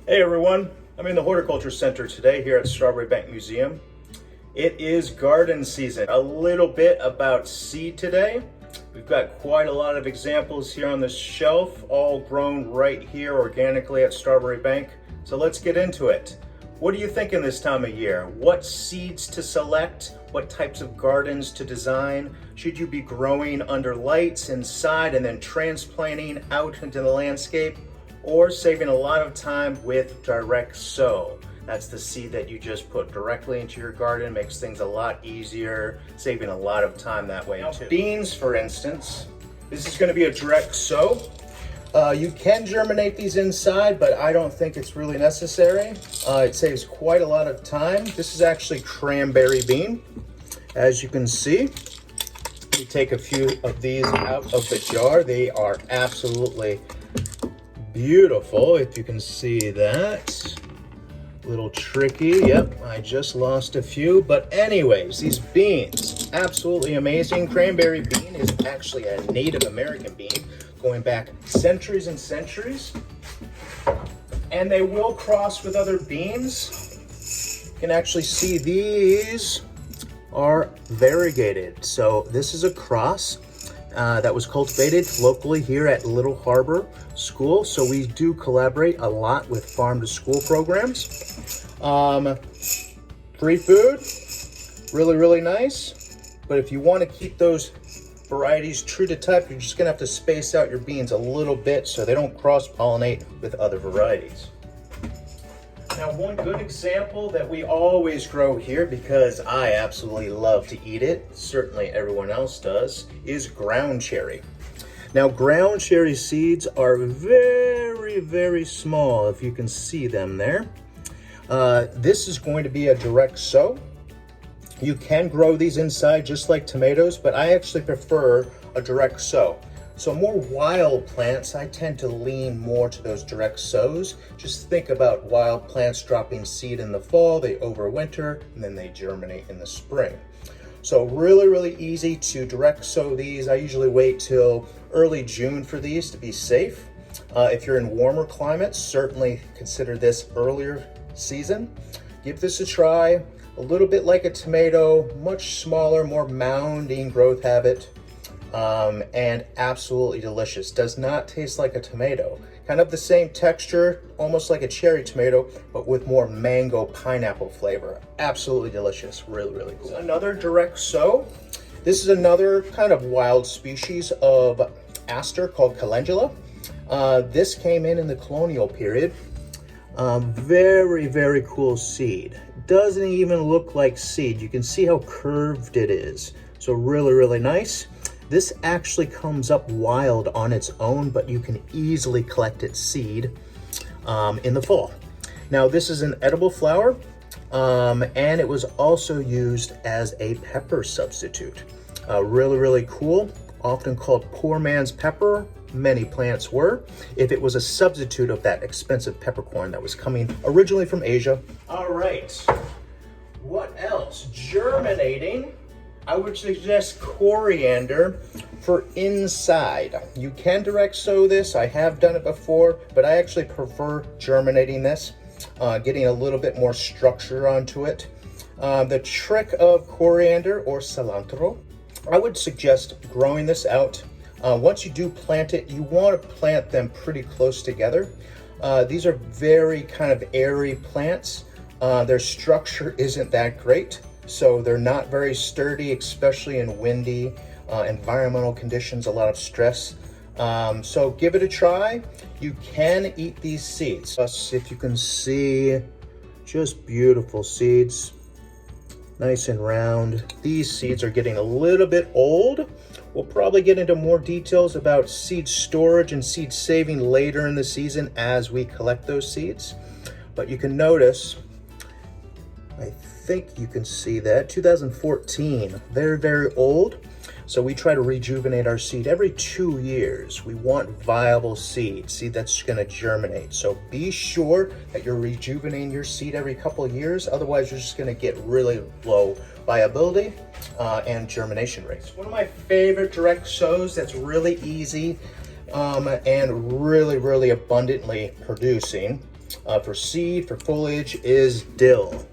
Hey everyone, I'm in the Horticulture Center today here at Strawberry Bank Museum. It is garden season. A little bit about seed today. We've got quite a lot of examples here on the shelf, all grown right here organically at Strawberry Bank. So let's get into it. What are you thinking this time of year? What seeds to select? What types of gardens to design? Should you be growing under lights inside and then transplanting out into the landscape? Or saving a lot of time with direct sow? That's the seed that you just put directly into your garden, makes things a lot easier, saving a lot of time that way too. Beans, for instance, this is going to be a direct sow. You can germinate these inside, but I don't think it's really necessary. It saves quite a lot of time. This is actually cranberry bean, as you can see. You take a few of these out of the jar. They are absolutely beautiful, if you can see that. A little tricky, yep, I just lost a few. But anyways, these beans, absolutely amazing. Cranberry bean is actually a Native American bean going back centuries and centuries. And they will cross with other beans. You can actually see these are variegated. So this is a cross that was cultivated locally here at Little Harbor School. So we do collaborate a lot with farm to school programs. Free food, really nice. But if you want to keep those varieties true to type, you're just gonna have to space out your beans a little bit so they don't cross-pollinate with other varieties. Now, one good example that we always grow here, because I absolutely love to eat it, certainly everyone else does, is ground cherry. Now, ground cherry seeds are very small, if you can see them there. This is going to be a direct sow. You can grow these inside just like tomatoes, but I actually prefer a direct sow. So more wild plants, I tend to lean more to those direct sows. Just think about wild plants dropping seed in the fall, they overwinter, and then they germinate in the spring. So really easy to direct sow these. I usually wait till early June for these to be safe. If you're in warmer climates, certainly consider this earlier season. Give this a try. A little bit like a tomato, much smaller, more mounding growth habit. And absolutely delicious. Does not taste like a tomato. Kind of the same texture, almost like a cherry tomato, but with more mango pineapple flavor. Absolutely delicious, really cool. Another direct sow. This is another kind of wild species of aster called Calendula. This came in the colonial period. Very cool seed. Doesn't even look like seed. You can see how curved it is. So really nice. This actually comes up wild on its own, but you can easily collect its seed in the fall. Now, this is an edible flower, and it was also used as a pepper substitute. Really cool, often called poor man's pepper. Many plants were, if it was a substitute of that expensive peppercorn that was coming originally from Asia. All right, what else? Germinating. I would suggest coriander for inside. You can direct sow this. I have done it before, but I actually prefer germinating this, getting a little bit more structure onto it. The trick of coriander or cilantro, I would suggest growing this out. Once you do plant it, you want to plant them pretty close together. These are very kind of airy plants. Their structure isn't that great. So they're not very sturdy, especially in windy environmental conditions, a lot of stress. So give it a try. You can eat these seeds. If you can see, just beautiful seeds, nice and round. These seeds are getting a little bit old. We'll probably get into more details about seed storage and seed saving later in the season as we collect those seeds. But you can notice, I think you can see that 2014, very old. So we try to rejuvenate our seed every 2 years. We want viable seed that's going to germinate. So be sure that you're rejuvenating your seed every couple of years. Otherwise, you're just going to get really low viability and germination rates. One of my favorite direct sows that's really easy and really abundantly producing for seed, for foliage, is dill.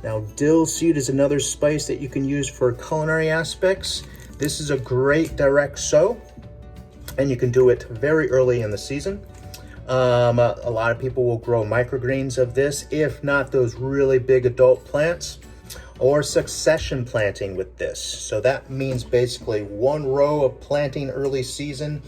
Now, dill seed is another spice that you can use for culinary aspects. This is a great direct sow, and you can do it very early in the season. A lot of people will grow microgreens of this, if not those really big adult plants, or succession planting with this. So that means basically one row of planting early season,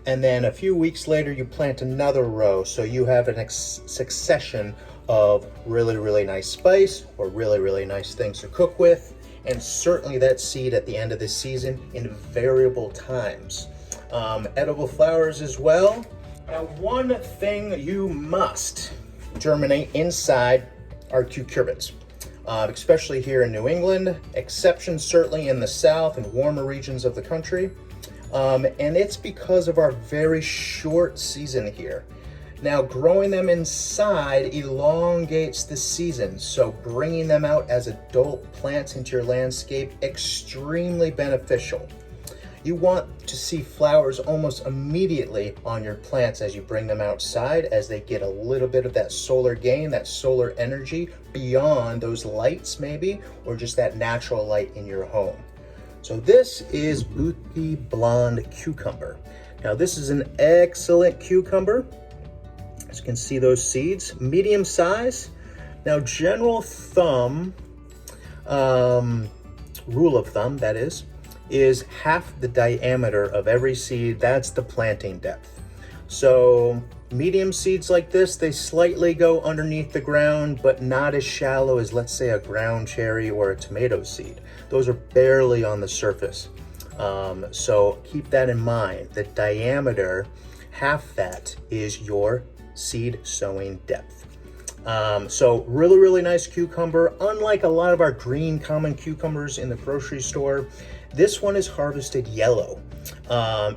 and then a few weeks later you plant another row. So you have a succession of really, really nice spice or really, really nice things to cook with, and certainly that seed at the end of the season in variable times. Edible flowers as well. Now, one thing you must germinate inside are cucurbits, especially here in New England, exceptions certainly in the South and warmer regions of the country. And it's because of our very short season here. Now, growing them inside elongates the season, so bringing them out as adult plants into your landscape, extremely beneficial. You want to see flowers almost immediately on your plants as you bring them outside, as they get a little bit of that solar gain, that solar energy beyond those lights maybe, or just that natural light in your home. So this is Bouquet Blonde Cucumber. Now, this is an excellent cucumber. As you can see, those seeds, medium size. Now, general thumb, rule of thumb, that is half the diameter of every seed. That's the planting depth. So medium seeds like this, they slightly go underneath the ground, but not as shallow as, let's say, a ground cherry or a tomato seed. Those are barely on the surface. So keep that in mind. The diameter, half that is your seed sowing depth. So really, really nice cucumber. Unlike a lot of our green common cucumbers in the grocery store, this one is harvested yellow.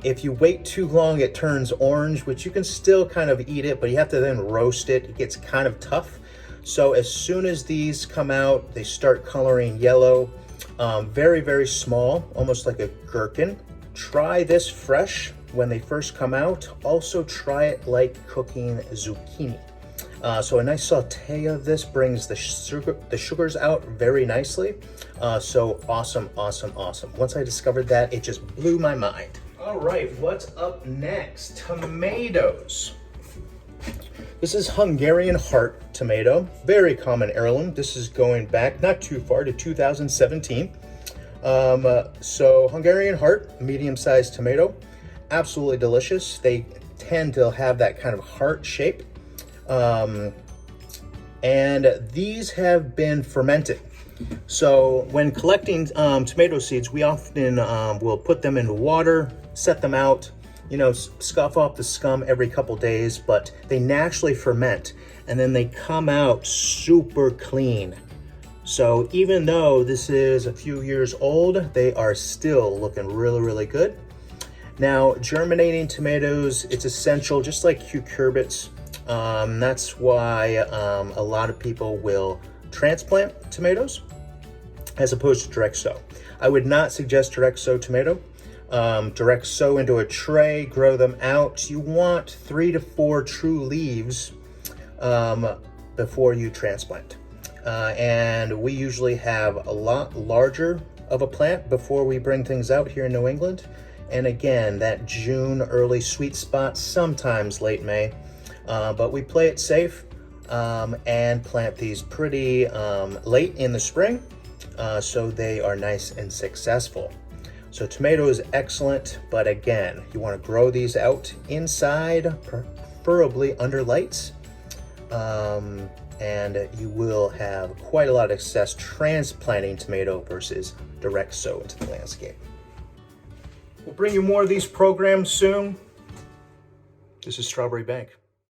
If you wait too long, it turns orange, which you can still kind of eat it, but you have to then roast it. It gets kind of tough. So as soon as these come out, they start coloring yellow. Very, very small, almost like a gherkin. Try this fresh when they first come out. Also try it like cooking zucchini. So a nice saute of this brings the sugars out very nicely. So awesome, awesome, awesome. Once I discovered that, it just blew my mind. All right, what's up next? Tomatoes. This is Hungarian heart tomato, very common heirloom. This is going back not too far to 2017. So Hungarian heart, medium-sized tomato, absolutely delicious. They tend to have that kind of heart shape. And these have been fermented. So when collecting tomato seeds, we often will put them in water, set them out, scuff off the scum every couple days, but they naturally ferment and then they come out super clean. So even though this is a few years old, they are still looking really, really good. Now, germinating tomatoes, it's essential, just like cucurbits. That's why a lot of people will transplant tomatoes as opposed to direct sow. I would not suggest direct sow tomato. Direct sow into a tray, grow them out. You want 3 to 4 true leaves before you transplant. And we usually have a lot larger of a plant before we bring things out here in New England. And again, that June early sweet spot, sometimes late May. But we play it safe and plant these pretty late in the spring, so they are nice and successful. So tomato is excellent, but again, you want to grow these out inside, preferably under lights, and you will have quite a lot of success transplanting tomato versus direct sow into the landscape. We'll bring you more of these programs soon. This is Strawberry Bank.